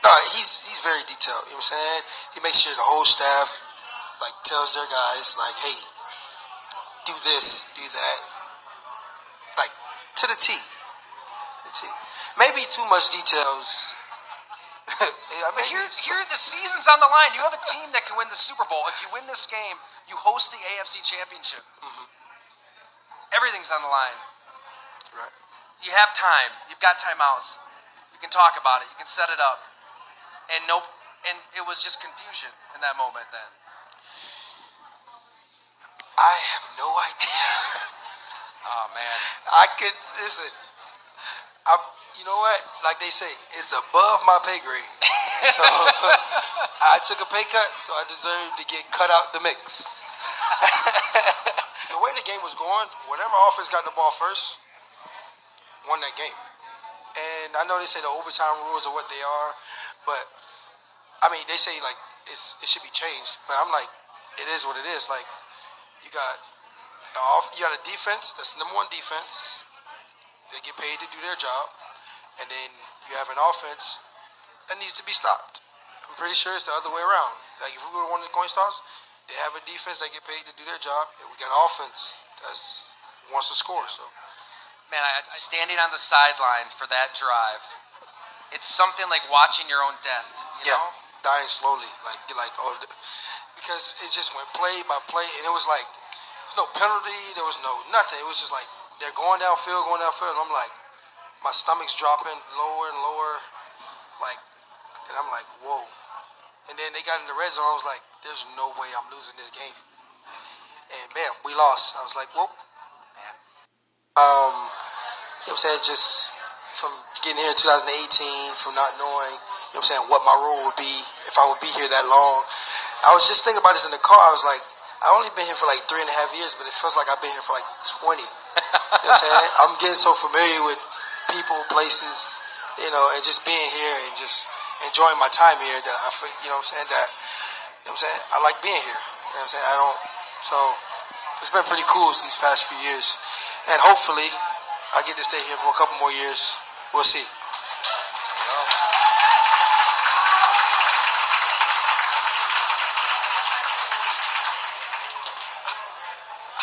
No, he's very detailed. You know what I'm saying? He makes sure the whole staff like tells their guys like, hey, do this, do that, like to the T. Maybe too much details. But here's the season's on the line. You have a team that can win the Super Bowl. If you win this game, you host the AFC Championship. Mm-hmm. Everything's on the line. Right. You have time. You've got timeouts. You can talk about it. You can set it up. And it was just confusion in that moment then. I have no idea. Oh man. Listen. You know what? Like they say, it's above my pay grade. So I took a pay cut, so I deserve to get cut out the mix. The way the game was going, whatever offense got the ball first, won that game. And I know they say the overtime rules are what they are, but I mean they say like it should be changed. But I'm like, it is what it is. Like you got a defense that's number one defense. They get paid to do their job. And then you have an offense that needs to be stopped. I'm pretty sure it's the other way around. Like if we were one of the coin stars, they have a defense that get paid to do their job, and we got an offense that wants to score. So, man, standing on the sideline for that drive, it's something like watching your own death. You know? Dying slowly, because it just went play by play, and it was like there's no penalty, there was no nothing. It was just like they're going downfield, and I'm like. My stomach's dropping lower and lower, and I'm like, whoa. And then they got in the red zone. I was like, there's no way I'm losing this game. And bam, we lost. I was like, whoa. Man. You know what I'm saying? Just from getting here in 2018, from not knowing, you know what I'm saying, what my role would be if I would be here that long. I was just thinking about this in the car. I was like, I've only been here for like 3.5 years, but it feels like I've been here for like 20. You know what I'm saying? I'm getting so familiar with people, places, and just being here and just enjoying my time here that I, you know what I'm saying, I like being here. You know what I'm saying? So it's been pretty cool these past few years. And hopefully I get to stay here for a couple more years. We'll see.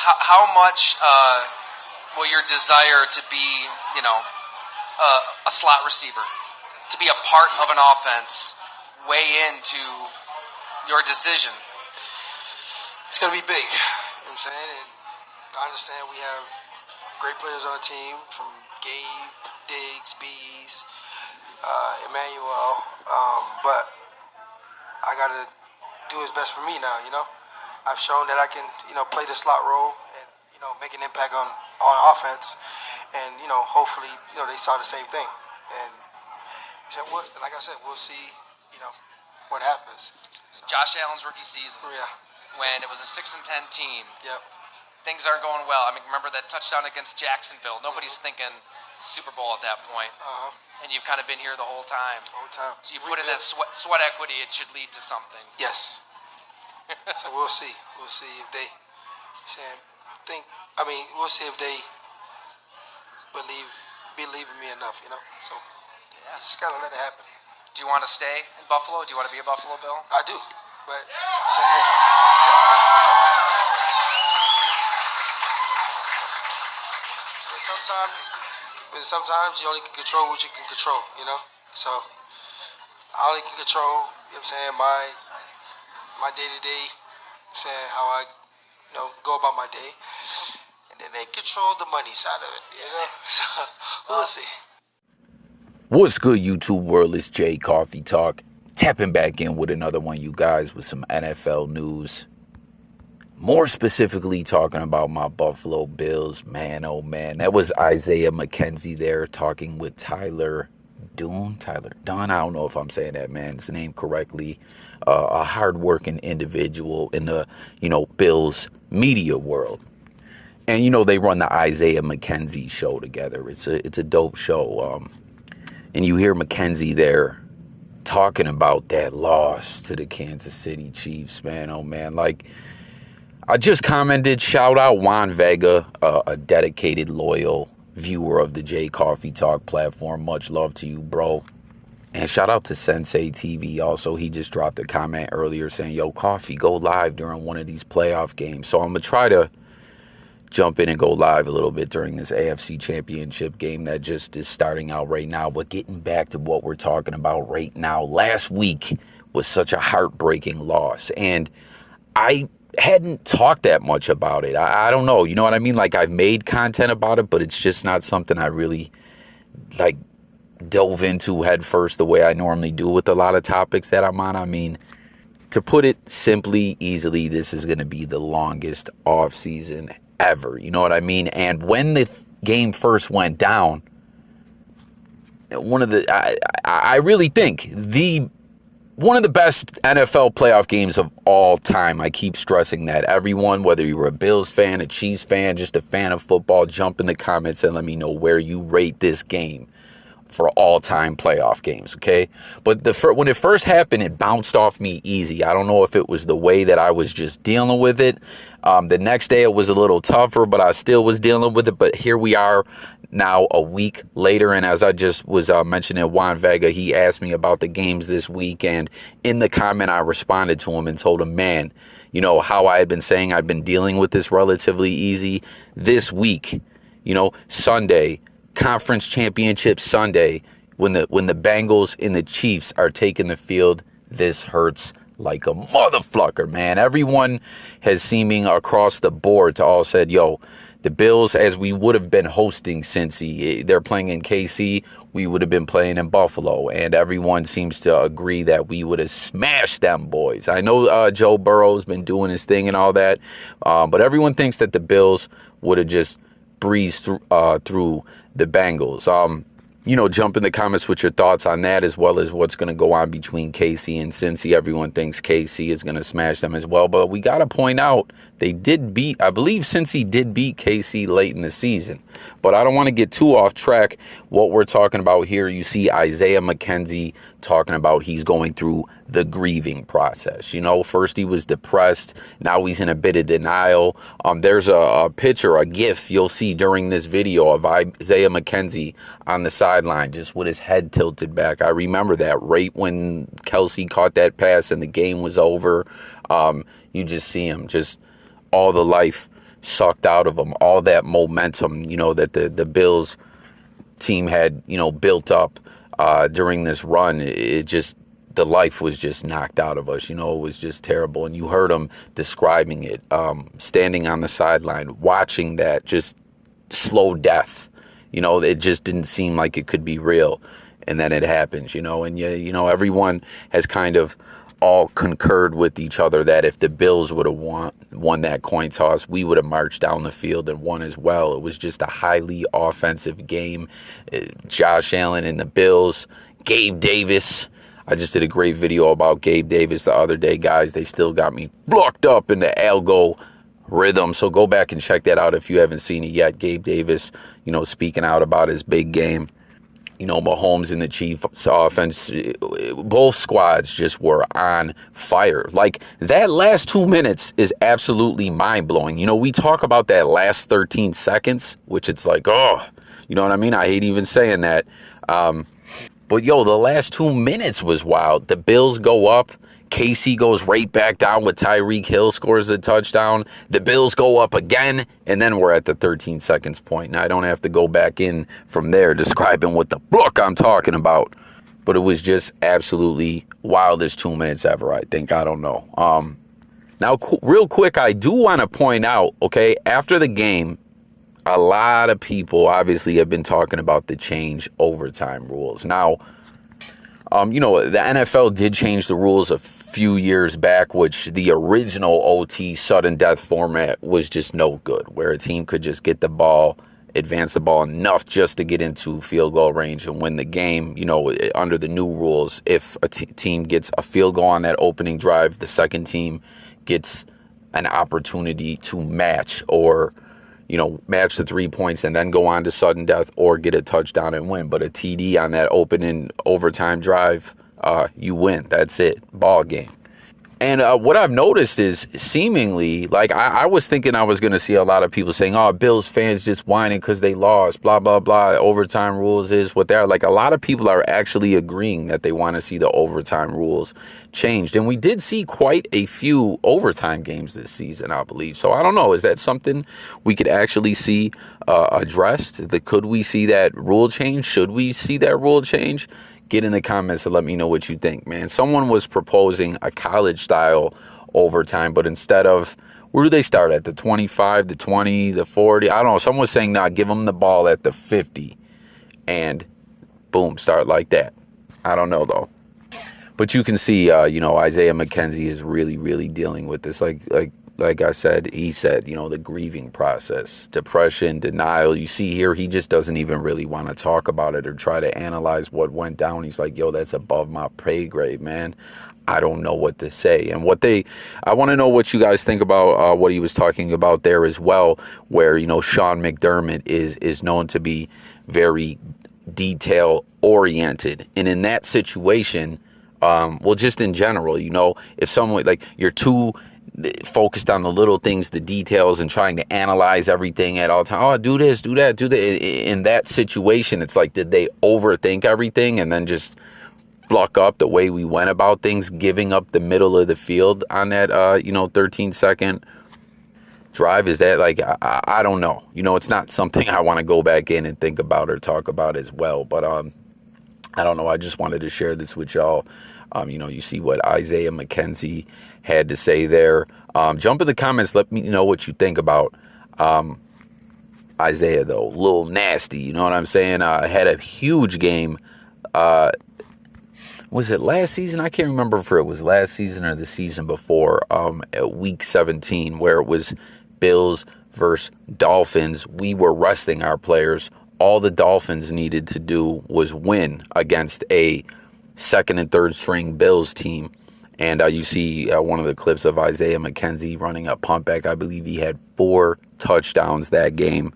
How much will your desire to be, a slot receiver, to be a part of an offense, weigh into your decision? It's going to be big. You know what I'm saying? And I understand we have great players on the team, from Gabe, Diggs, Bees, Emmanuel. But I got to do what's best for me now, I've shown that I can, play the slot role and, make an impact on offense. And, hopefully, they saw the same thing. And like I said, we'll see, what happens. So. Josh Allen's rookie season. Yeah. When it was a 6-10 team. Yep. Things aren't going well. I mean, remember that touchdown against Jacksonville? Nobody's thinking Super Bowl at that point. Uh-huh. And you've kind of been here the whole time. So you put in that sweat equity, it should lead to something. Yes. So we'll see. We'll see if they we'll see if they believe in me enough, So just gotta let it happen. Do you want to stay in Buffalo? Do you want to be a Buffalo Bill? I do, but sometimes you only can control what you can control, So I only can control, my day-to-day, how I, go about my day. And then they control the money side of it, So we'll see. What's good, YouTube world? It's Jay Coffee Talk. Tapping back in with another one, you guys, with some NFL news. More specifically, talking about my Buffalo Bills. Man, oh man. That was Isaiah Mckenzie there talking with Tyler Dunne. I don't know if I'm saying that man's name correctly. A hardworking individual in the, Bills media world. And, they run the Isaiah Mckenzie show together. It's a dope show. And you hear Mckenzie there talking about that loss to the Kansas City Chiefs, man. Oh, man. Like, I just commented, shout out Juan Vega, a dedicated, loyal viewer of the J Coffee Talk platform. Much love to you, bro. And shout out to Sensei TV also. He just dropped a comment earlier saying, yo, Coffee, go live during one of these playoff games. So I'm going to try to jump in and go live a little bit during this AFC Championship game that just is starting out right now. But getting back to what we're talking about right now, last week was such a heartbreaking loss. And I hadn't talked that much about it. I don't know. You know what I mean? Like, I've made content about it, but it's just not something I really, like, dove into head first the way I normally do with a lot of topics that I'm on. I mean, to put it simply, easily, this is going to be the longest off season ever. You know what I mean? And when the game first went down, I really think one of the best NFL playoff games of all time. I keep stressing that. Everyone, whether you're a Bills fan, a Chiefs fan, just a fan of football, jump in the comments and let me know where you rate this game for all-time playoff games, okay? But when it first happened, it bounced off me easy. I don't know if it was the way that I was just dealing with it. The next day, it was a little tougher, but I still was dealing with it. But here we are now a week later, and as I just was mentioning Juan Vega, he asked me about the games this week, and in the comment, I responded to him and told him, man, you know, how I had been saying I've been dealing with this relatively easy this week, you know, Sunday, Conference Championship Sunday, when the Bengals and the Chiefs are taking the field, this hurts like a motherfucker, man. Everyone has seeming across the board to all said, yo, the Bills, as we would have been hosting Cincy, they're playing in KC, we would have been playing in Buffalo, and everyone seems to agree that we would have smashed them boys. I know Joe Burrow's been doing his thing and all that, but everyone thinks that the Bills would have just breeze through the Bengals. You know, jump in the comments with your thoughts on that, as well as what's going to go on between KC and Cincy. Everyone thinks KC is going to smash them as well, but we got to point out they did beat, I believe Cincy did beat KC late in the season. But I don't want to get too off track. What we're talking about here, you see Isaiah Mckenzie talking about he's going through the grieving process. You know, first he was depressed. Now he's in a bit of denial. There's a picture, a GIF you'll see during this video of Isaiah Mckenzie on the sideline, just with his head tilted back. I remember that right when Kelsey caught that pass and the game was over. You just see him, just all the life sucked out of him, all that momentum, you know, that the Bills team had, you know, built up during this run. It just, the life was just knocked out of us. You know, it was just terrible. And you heard him describing it, standing on the sideline, watching that just slow death. You know, it just didn't seem like it could be real. And then it happens, you know, and you know, everyone has kind of all concurred with each other that if the Bills would have won that coin toss, we would have marched down the field and won as well. It was just a highly offensive game. Josh Allen and the Bills, Gabe Davis. I just did a great video about Gabe Davis the other day, guys. They still got me fucked up in the algo rhythm. So go back and check that out if you haven't seen it yet. Gabe Davis, you know, speaking out about his big game. You know, Mahomes and the Chiefs offense, both squads just were on fire. Like, that last 2 minutes is absolutely mind-blowing. You know, we talk about that last 13 seconds, which it's like, oh, you know what I mean? I hate even saying that. But, yo, the last 2 minutes was wild. The Bills go up. KC goes right back down with Tyreek Hill, scores a touchdown. The Bills go up again, and then we're at the 13 seconds point. Now, I don't have to go back in from there describing what the fuck I'm talking about. But it was just absolutely wildest 2 minutes ever, I think. I don't know. Now, real quick, I do want to point out, okay, after the game, a lot of people obviously have been talking about the change overtime rules. Now, you know, the NFL did change the rules a few years back, which the original OT sudden death format was just no good, where a team could just get the ball, advance the ball enough just to get into field goal range and win the game. You know, under the new rules, if a team gets a field goal on that opening drive, the second team gets an opportunity to match or, you know, match the 3 points and then go on to sudden death or get a touchdown and win. But a TD on that opening overtime drive, you win. That's it. Ball game. And what I've noticed is seemingly, like, I was thinking I was going to see a lot of people saying, oh, Bills fans just whining because they lost, blah, blah, blah. Overtime rules is what they're like. A lot of people are actually agreeing that they want to see the overtime rules changed. And we did see quite a few overtime games this season, I believe. So I don't know. Is that something we could actually see addressed? Could we see that rule change? Should we see that rule change? Get in the comments and let me know what you think, man. Someone was proposing a college-style overtime, but instead of, where do they start at? The 25, the 20, the 40? I don't know. Someone was saying, nah, give them the ball at the 50 and boom, start like that. I don't know, though. But you can see, Isaiah Mckenzie is really, really dealing with this. Like I said, he said, the grieving process, depression, denial. You see here, he just doesn't even really want to talk about it or try to analyze what went down. He's like, yo, that's above my pay grade, man. I don't know what to say. And I want to know what you guys think about what he was talking about there as well, where, Sean McDermott is known to be very detail oriented. And in that situation, just in general, if someone, like, you're too focused on the little things, the details, and trying to analyze everything at all times. Oh, do this, do that, do that. In that situation, it's like, did they overthink everything and then just fluck up the way we went about things, giving up the middle of the field on that, 13-second drive? Is that like, I don't know. It's not something I want to go back in and think about or talk about as well. But I don't know. I just wanted to share this with y'all. You see what Isaiah Mckenzie had to say there. Jump in the comments. Let me know what you think about Isaiah, though. A little nasty. You know what I'm saying? Had a huge game. Was it last season? I can't remember if it was last season or the season before. At week 17, where it was Bills versus Dolphins. We were resting our players. All the Dolphins needed to do was win against a second and third string Bills team. And you see one of the clips of Isaiah Mckenzie running a punt back. I believe he had 4 touchdowns that game.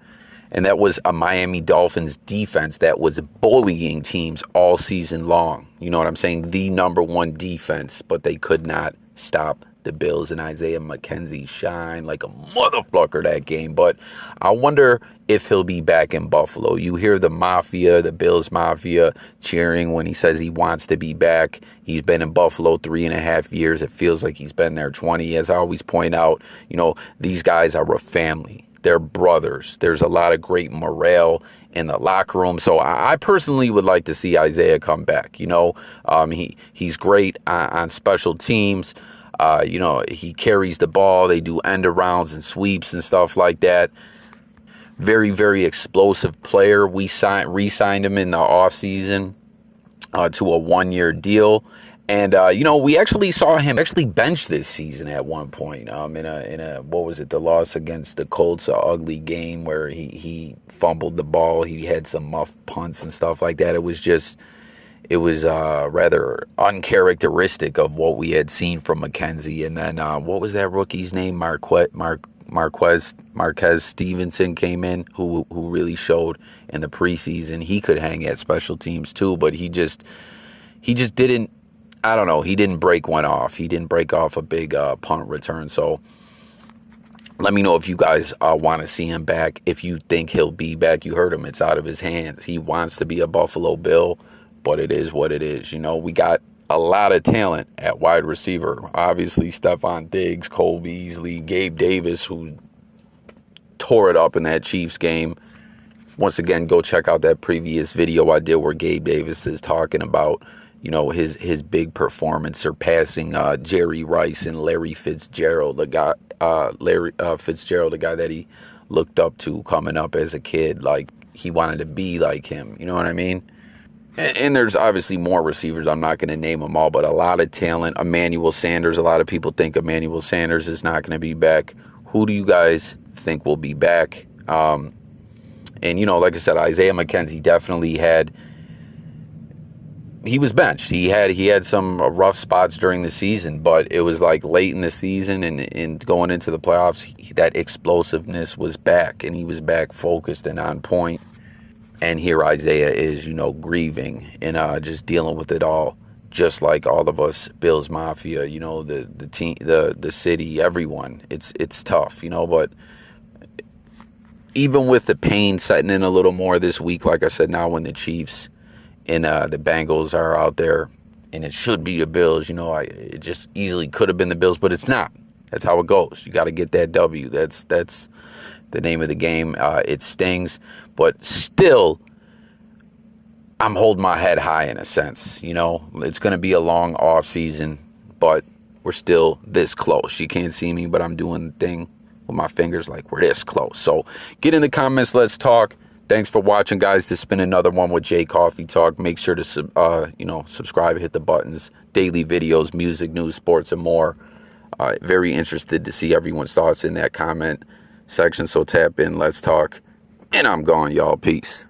And that was a Miami Dolphins defense that was bullying teams all season long. You know what I'm saying? The number one defense, but they could not stop the Bills. And Isaiah Mckenzie shined like a motherfucker that game. But I wonder if he'll be back in Buffalo. You hear the Mafia, the Bills Mafia, cheering when he says he wants to be back. He's been in Buffalo 3.5 years. It feels like he's been there 20. As I always point out, these guys are a family. They're brothers. There's a lot of great morale in the locker room. So I personally would like to see Isaiah come back. He's great on special teams. He carries the ball. They do end arounds and sweeps and stuff like that. Very, very explosive player. We re-signed him in the offseason to a 1-year deal. And, we actually saw him actually bench this season at one point in a what was it, the loss against the Colts, a ugly game where he fumbled the ball. He had some muff punts and stuff like that. It was rather uncharacteristic of what we had seen from Mckenzie. And then what was that rookie's name? Marquez Stevenson came in, who really showed in the preseason he could hang at special teams too, but he just didn't. I don't know. He didn't break one off. He didn't break off a big punt return. So let me know if you guys want to see him back. If you think he'll be back, you heard him. It's out of his hands. He wants to be a Buffalo Bill, but it is what it is. We got a lot of talent at wide receiver. Obviously, Stefon Diggs, Cole Beasley, Gabe Davis, who tore it up in that Chiefs game. Once again, go check out that previous video I did where Gabe Davis is talking about his big performance, surpassing Jerry Rice and Larry Fitzgerald, the guy Fitzgerald, the guy that he looked up to coming up as a kid. Like, he wanted to be like him. You know what I mean? And there's obviously more receivers. I'm not going to name them all, but a lot of talent. Emmanuel Sanders. A lot of people think Emmanuel Sanders is not going to be back. Who do you guys think will be back? And like I said, Isaiah Mckenzie definitely he was benched. He had some rough spots during the season, but it was like late in the season and going into the playoffs, that explosiveness was back, and he was back focused and on point. And here Isaiah is, grieving and just dealing with it all just like all of us, Bills Mafia, you know, the team, the city, everyone. It's tough, you know, but even with the pain setting in a little more this week, like I said, now when the Chiefs and the Bengals are out there, and it should be the Bills, you know, it just easily could have been the Bills, but it's not. That's how it goes. You got to get that W. That's the name of the game. It stings, but still, I'm holding my head high in a sense. You know, it's going to be a long off season, but we're still this close. You can't see me, but I'm doing the thing with my fingers like we're this close. So get in the comments. Let's talk. Thanks for watching, guys. This has been another one with Jay Coffee Talk. Make sure to subscribe, hit the buttons. Daily videos, music, news, sports, and more. Very interested to see everyone's thoughts in that comment section. So tap in. Let's talk. And I'm gone, y'all. Peace.